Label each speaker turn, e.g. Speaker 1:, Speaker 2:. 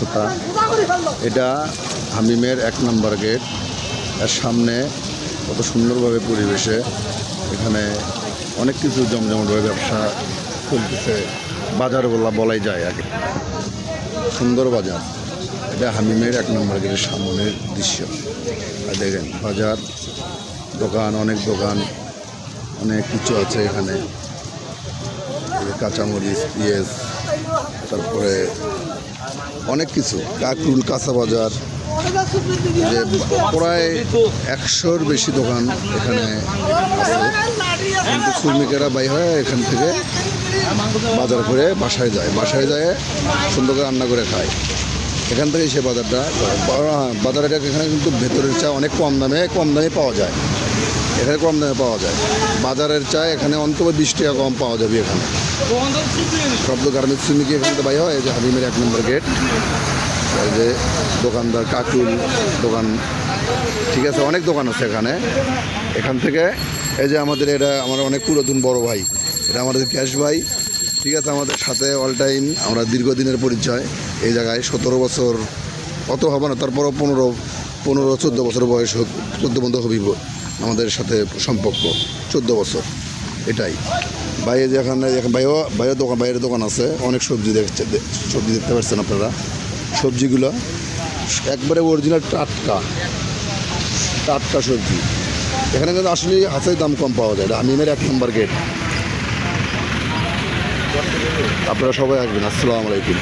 Speaker 1: ব্যস্ততা। এটা হামিমের 1 নম্বর গেট। এর সামনে কত সুন্দরভাবে পরিবেশে এখানে অনেক কিছু জমজমাটভাবে ব্যবসা চলতেছে। বাজার বলাই যায় আগে, সুন্দর বাজার। এটা হামিমের 1 নম্বর গেটের সামনের দৃশ্য। আর দেখেন বাজার, দোকান, অনেক দোকান, অনেক কিছু আছে এখানে। কাঁচামরিচ, পেঁয়াজ, তারপরে অনেক কিছু, কাকুল, কাঁচা বাজার, যে প্রায় 100-র বেশি দোকান এখানে আছে। কিন্তু শ্রমিকেরা বাইরে হয় এখান থেকে বাজার করে বাসায় যায় সুন্দর করে রান্না করে খায়। এখান থেকে সে বাজারটা এখানে কিন্তু ভেতরের চা অনেক কম দামে পাওয়া যায়। এখানে কম দামে পাওয়া যায়। বাজারের চা এখানে অন্তত 20 টাকা কম পাওয়া যাবে এখানে। শব্দ গার্মেন্টস শ্রমিক এখান থেকে বাইরে হয়। এই যে হামিমের 1 নম্বর গেট। এই যে দোকানদার কাকুল দোকান, ঠিক আছে, অনেক দোকান আছে এখানে। এখান থেকে এই যে এটা আমার অনেক পুরাতন বড় ভাই, এটা আমাদের ক্যাশ ভাই, ঠিক আছে, আমাদের সাথে অল টাইম আমরা দীর্ঘদিনের পরিচয়। এই জায়গায় 17 বছর অত হবে না, তারপরও 15-14 বছর বয়স, 14 হবি আমাদের সাথে সম্পর্ক, 14 বছর এটাই। বাইরে যেখানে বাইরের দোকান আছে, অনেক সবজি দেখতে পাচ্ছেন আপনারা। সবজিগুলো একবারে অরিজিনাল টাটকা সবজি। এখানে কিন্তু আসলে হাতের দাম কম পাওয়া যায়। হামিমের 1 নম্বর গেট। আপনারা সবাই আসবেন। আসসালামু আলাইকুম।